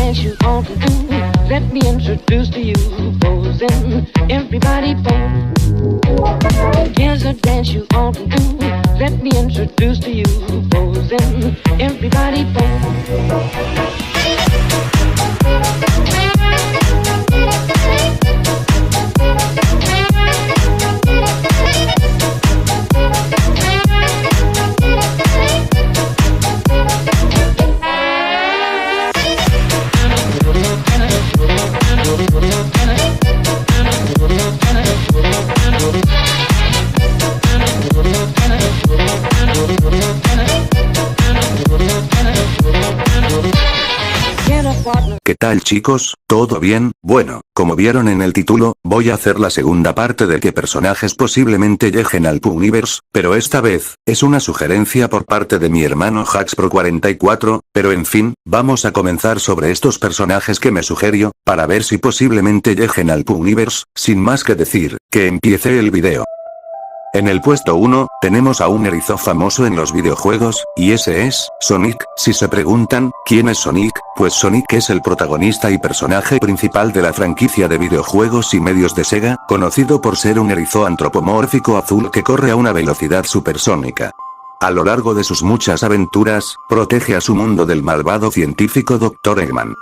dance you all to do. Let me introduce to you posing. Everybody pose. Here's a dance you all to do. Let me introduce to you posing. Everybody pose. ¿Qué tal chicos? ¿Todo bien? Bueno, como vieron en el título, voy a hacer la segunda parte de qué personajes posiblemente lleguen al Puniverse, pero esta vez, es una sugerencia por parte de mi hermano HaxPro44, pero en fin, vamos a comenzar sobre estos personajes que me sugirió, para ver si posiblemente lleguen al Puniverse, sin más que decir, que empiece el video. En el puesto 1, tenemos a un erizo famoso en los videojuegos, y ese es, Sonic. Si se preguntan, ¿quién es Sonic? Pues Sonic es el protagonista y personaje principal de la franquicia de videojuegos y medios de Sega, conocido por ser un erizo antropomórfico azul que corre a una velocidad supersónica. A lo largo de sus muchas aventuras, protege a su mundo del malvado científico Dr. Eggman.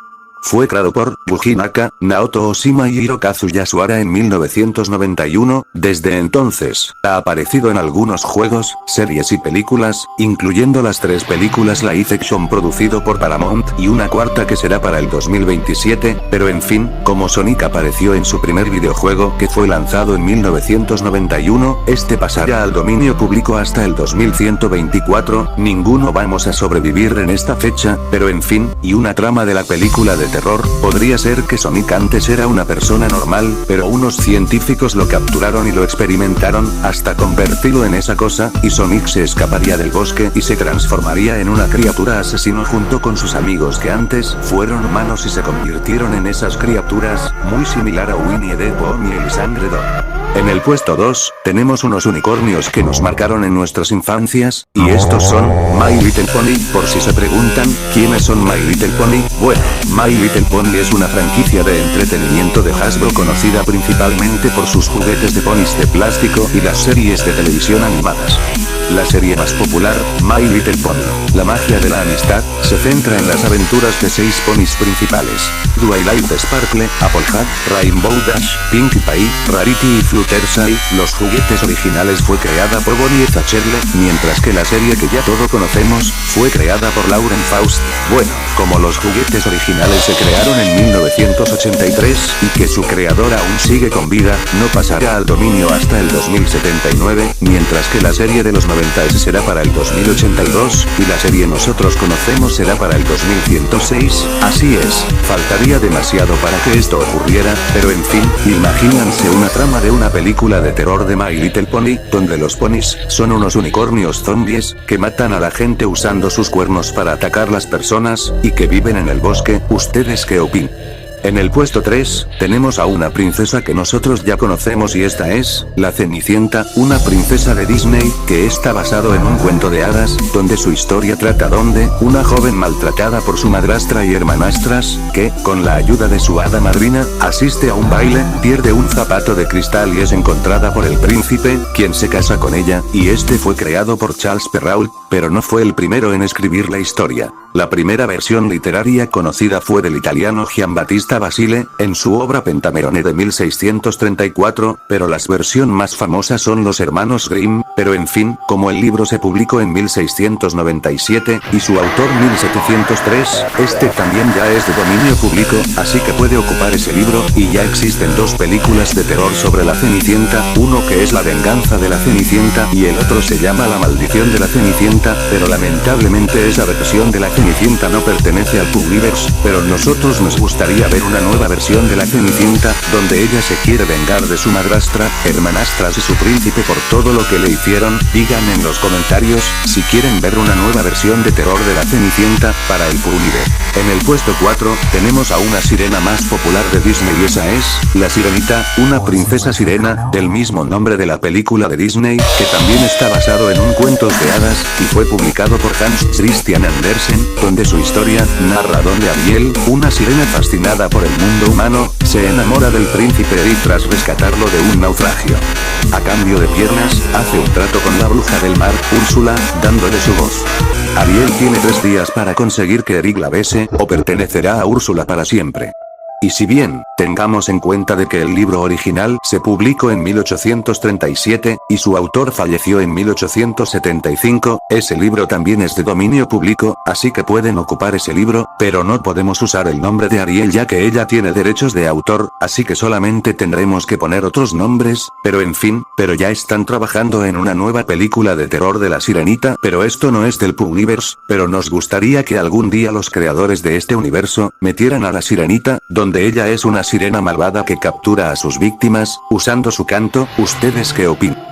Fue creado por Yuji Naka, Naoto Oshima y Hirokazu Yasuhara en 1991, desde entonces, ha aparecido en algunos juegos, series y películas, incluyendo las 3 películas live action producido por Paramount y una cuarta que será para el 2027, pero en fin, como Sonic apareció en su primer videojuego que fue lanzado en 1991, este pasará al dominio público hasta el 2124, ninguno vamos a sobrevivir en esta fecha, pero en fin, y una trama de la película de terror, podría ser que Sonic antes era una persona normal, pero unos científicos lo capturaron y lo experimentaron, hasta convertirlo en esa cosa, y Sonic se escaparía del bosque y se transformaría en una criatura asesino junto con sus amigos que antes fueron humanos y se convirtieron en esas criaturas, muy similar a Winnie the Pooh y el Sangre Dog. En el puesto 2, tenemos unos unicornios que nos marcaron en nuestras infancias, y estos son, My Little Pony. Por si se preguntan, ¿quiénes son My Little Pony? Bueno, My Little Pony es una franquicia de entretenimiento de Hasbro conocida principalmente por sus juguetes de ponis de plástico y las series de televisión animadas. La serie más popular, My Little Pony, la magia de la amistad, se centra en las aventuras de 6 ponis principales: Twilight Sparkle, Applehat, Rainbow Dash, Pinkie Pie, Rarity y Fluttershy. Los juguetes originales fue creada por Bonnie Zacherle, mientras que la serie que ya todos conocemos, fue creada por Lauren Faust. Bueno, como los juguetes originales se crearon en 1983, y que su creador aún sigue con vida, no pasará al dominio hasta el 2079, mientras que la serie de los 90 será para el 2082, y la serie nosotros conocemos será para el 2106, así es, faltaría demasiado para que esto ocurriera, pero en fin, imagínense una trama de una película de terror de My Little Pony, donde los ponis son unos unicornios zombies, que matan a la gente usando sus cuernos para atacar las personas, y que viven en el bosque. ¿Ustedes qué opinan? En el puesto 3, tenemos a una princesa que nosotros ya conocemos y esta es, la Cenicienta, una princesa de Disney, que está basado en un cuento de hadas, donde su historia trata donde, una joven maltratada por su madrastra y hermanastras, que, con la ayuda de su hada madrina, asiste a un baile, pierde un zapato de cristal y es encontrada por el príncipe, quien se casa con ella, y este fue creado por Charles Perrault, pero no fue el primero en escribir la historia. La primera versión literaria conocida fue del italiano Giambattista Basile, en su obra Pentamerone de 1634, pero las versiones más famosas son los hermanos Grimm, pero en fin, como el libro se publicó en 1697, y su autor 1703, este también ya es de dominio público, así que puede ocupar ese libro, y ya existen 2 películas de terror sobre la Cenicienta, uno que es La venganza de la Cenicienta y el otro se llama La maldición de la Cenicienta, pero lamentablemente esa versión de la Cenicienta no pertenece al Puniverse, pero nosotros nos gustaría ver una nueva versión de la Cenicienta, donde ella se quiere vengar de su madrastra, hermanastras y su príncipe por todo lo que le hicieron. parecieron, digan en los comentarios, si quieren ver una nueva versión de terror de la Cenicienta, para el Puniverse. En el puesto 4, tenemos a una sirena más popular de Disney y esa es, La Sirenita, una princesa sirena, del mismo nombre de la película de Disney, que también está basado en un cuento de hadas, y fue publicado por Hans Christian Andersen, donde su historia, narra donde Ariel, una sirena fascinada por el mundo humano, se enamora del príncipe Eric tras rescatarlo de un naufragio. A cambio de piernas, hace un trato con la bruja del mar, Úrsula, dándole su voz. Ariel tiene 3 días para conseguir que Eric la bese, o pertenecerá a Úrsula para siempre. Y si bien, tengamos en cuenta de que el libro original se publicó en 1837, y su autor falleció en 1875, ese libro también es de dominio público, así que pueden ocupar ese libro, pero no podemos usar el nombre de Ariel ya que ella tiene derechos de autor, así que solamente tendremos que poner otros nombres, pero en fin, pero ya están trabajando en una nueva película de terror de la Sirenita, pero esto no es del Puniverse, pero nos gustaría que algún día los creadores de este universo, metieran a la Sirenita, donde ella es una sirena malvada que captura a sus víctimas, usando su canto. ¿Ustedes qué opinan?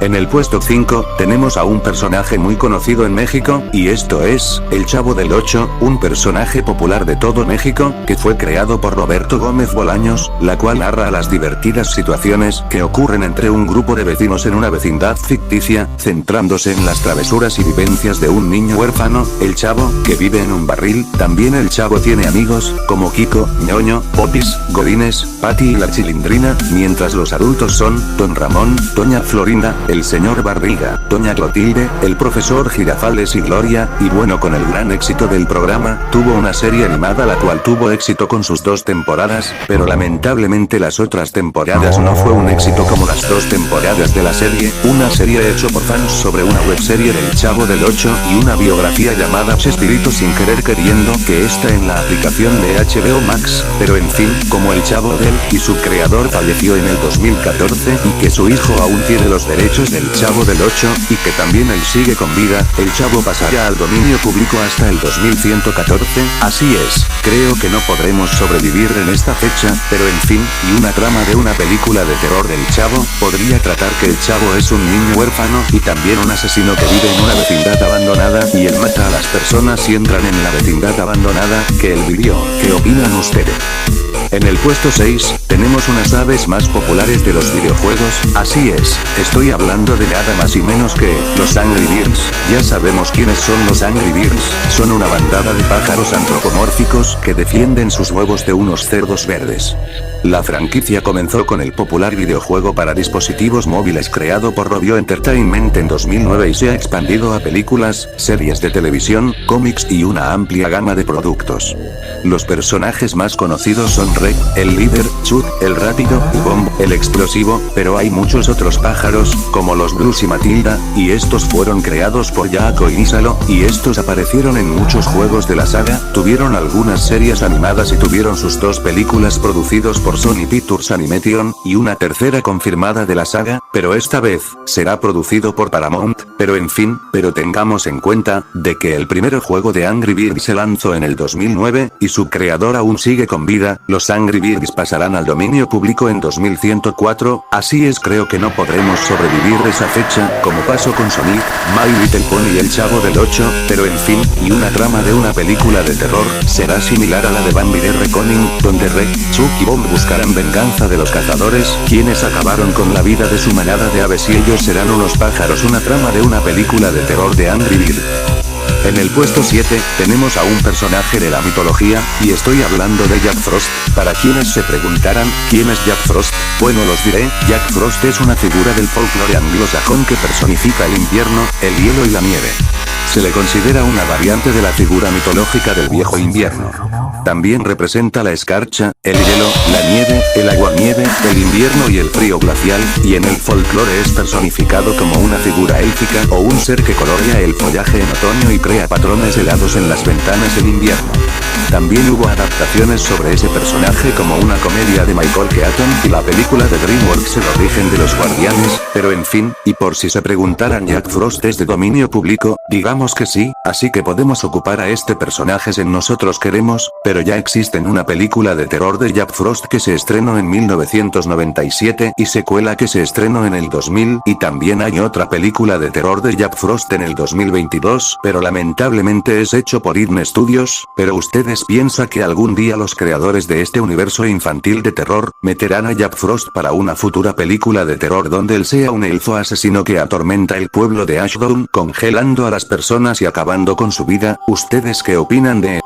En el puesto 5, tenemos a un personaje muy conocido en México, y esto es, El Chavo del Ocho, un personaje popular de todo México, que fue creado por Roberto Gómez Bolaños, la cual narra las divertidas situaciones que ocurren entre un grupo de vecinos en una vecindad ficticia, centrándose en las travesuras y vivencias de un niño huérfano, el Chavo, que vive en un barril. También el Chavo tiene amigos, como Kiko, Ñoño, Popis, Godines, Patty y la Chilindrina, mientras los adultos son, Don Ramón, Doña Florinda, el señor Barriga, Doña Clotilde, el profesor Girafales y Gloria, y bueno, con el gran éxito del programa, tuvo una serie animada la cual tuvo éxito con sus 2 temporadas, pero lamentablemente las otras temporadas no fue un éxito como las 2 temporadas de la serie, una serie hecho por fans sobre una webserie del Chavo del Ocho y una biografía llamada Chespirito sin querer queriendo, que está en la aplicación de HBO Max, pero en fin, como el Chavo del y su creador falleció en el 2014 y que su hijo aún tiene los derechos del Chavo del Ocho, y que también él sigue con vida, el Chavo pasará al dominio público hasta el 2114, así es, creo que no podremos sobrevivir en esta fecha, pero en fin, y una trama de una película de terror del Chavo, podría tratar que el Chavo es un niño huérfano, y también un asesino que vive en una vecindad abandonada, y él mata a las personas y entran en la vecindad abandonada, que él vivió. ¿Qué opinan ustedes? En el puesto 6, tenemos unas aves más populares de los videojuegos, así es, estoy hablando de nada más y menos que, los Angry Birds. Ya sabemos quiénes son los Angry Birds, son una bandada de pájaros antropomórficos que defienden sus huevos de unos cerdos verdes. La franquicia comenzó con el popular videojuego para dispositivos móviles creado por Rovio Entertainment en 2009 y se ha expandido a películas, series de televisión, cómics y una amplia gama de productos. Los personajes más conocidos son Rek, el líder, Chuck, el rápido, y Bomb, el explosivo, pero hay muchos otros pájaros, como los Bruce y Matilda, y estos fueron creados por Jaco y Isalo, y estos aparecieron en muchos juegos de la saga, tuvieron algunas series animadas y tuvieron sus 2 películas producidos por Sony Pictures Animation, y una tercera confirmada de la saga, pero esta vez, será producido por Paramount, pero en fin, pero tengamos en cuenta, de que el primer juego de Angry Birds se lanzó en el 2009, y su creador aún sigue con vida. Los Angry Birds pasarán al dominio público en 2104, así es, creo que no podremos sobrevivir esa fecha, como pasó con Sonic, My Little Pony y el Chavo del Ocho, pero en fin, y una trama de una película de terror, será similar a la de Vampire Reckoning, donde Rek, Chuck y Bomb buscarán venganza de los cazadores, quienes acabaron con la vida de su manada de aves y ellos serán unos pájaros, una trama de una película de terror de Angry Birds. En el puesto 7, tenemos a un personaje de la mitología, y estoy hablando de Jack Frost. Para quienes se preguntaran, ¿quién es Jack Frost? Bueno, los diré, Jack Frost es una figura del folclore anglosajón que personifica el invierno, el hielo y la nieve. Se le considera una variante de la figura mitológica del viejo invierno. También representa la escarcha, el hielo, la nieve, el aguanieve, el invierno y el frío glacial, y en el folclore es personificado como una figura élfica o un ser que colorea el follaje en otoño y crea patrones helados en las ventanas en invierno. También hubo adaptaciones sobre ese personaje como una comedia de Michael Keaton y la película de DreamWorks El origen de los guardianes, pero en fin, y por si se preguntaran, Jack Frost es de dominio público, digamos Sabemos que sí, así que podemos ocupar a este personaje en Nosotros Queremos, pero ya existe una película de terror de Jack Frost que se estrenó en 1997 y secuela que se estrenó en el 2000 y también hay otra película de terror de Jack Frost en el 2022, pero lamentablemente es hecho por Eden Studios, pero ustedes piensan que algún día los creadores de este universo infantil de terror, meterán a Jack Frost para una futura película de terror donde él sea un elfo asesino que atormenta el pueblo de Ashdown, congelando a las personas y acabando con su vida. ¿Ustedes qué opinan de...?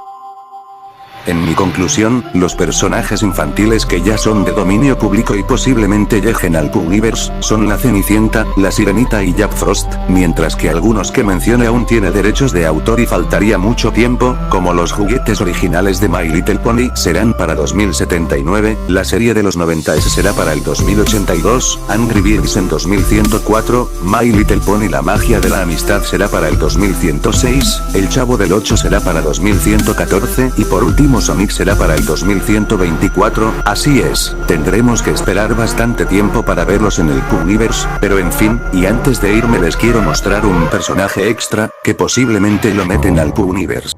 En mi conclusión, los personajes infantiles que ya son de dominio público y posiblemente lleguen al Puniverse, son la Cenicienta, la Sirenita y Jack Frost, mientras que algunos que mencione aún tiene derechos de autor y faltaría mucho tiempo, como los juguetes originales de My Little Pony serán para 2079, la serie de los 90s será para el 2082, Angry Birds en 2104, My Little Pony La Magia de la Amistad será para el 2106, El Chavo del 8 será para 2114 y por último Sonic será para el 2124, así es, tendremos que esperar bastante tiempo para verlos en el Puniverse, pero en fin, y antes de irme les quiero mostrar un personaje extra, que posiblemente lo meten al Puniverse.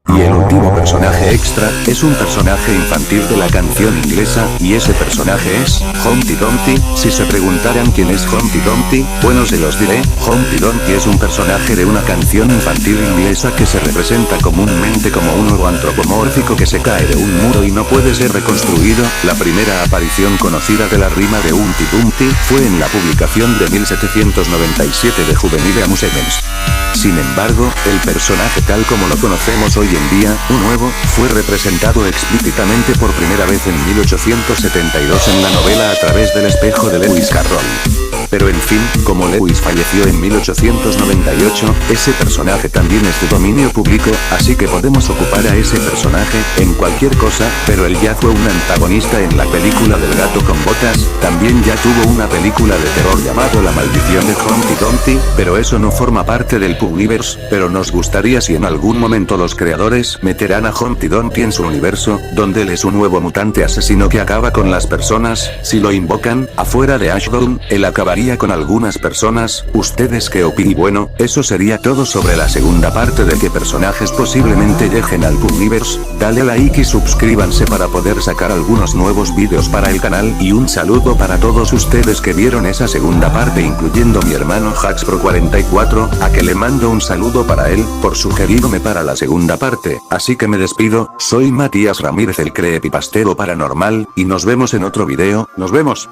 Y el último personaje extra, es un personaje infantil de la canción inglesa, y ese personaje es, Humpty Dumpty. Si se preguntaran quién es Humpty Dumpty, bueno se los diré, Humpty Dumpty es un personaje de una canción infantil inglesa que se representa comúnmente como un ojo antropomórfico que se cae de un muro y no puede ser reconstruido. La primera aparición conocida de la rima de Humpty Dumpty, fue en la publicación de 1797 de Juvenile Amusements. Sin embargo, el personaje tal como lo conocemos hoy en día, un nuevo, fue representado explícitamente por primera vez en 1872 en la novela A través del espejo de Lewis Carroll. Pero en fin, como Lewis falleció en 1898, ese personaje también es de dominio público, así que podemos ocupar a ese personaje en cualquier cosa, pero él ya fue un antagonista en la película del gato con botas, también ya tuvo una película de terror llamado La maldición de Humpty Dumpty, pero eso no forma parte del Puniverse, pero nos gustaría si en algún momento los creadores meterán a Humpty Dumpty en su universo, donde él es un nuevo mutante asesino que acaba con las personas. Si lo invocan, afuera de Ashdown, él acabaría con algunas personas. ¿Ustedes qué opinan? Y bueno, eso sería todo sobre la segunda parte de qué personajes posiblemente lleguen al Puniverse. Dale like y suscríbanse para poder sacar algunos nuevos vídeos para el canal, y un saludo para todos ustedes que vieron esa segunda parte, incluyendo mi hermano Haxpro44, a que le mando un saludo para él, por sugerirme para la segunda parte. Así que me despido, soy Matías Ramírez el creepypastero paranormal, y nos vemos en otro video. Nos vemos.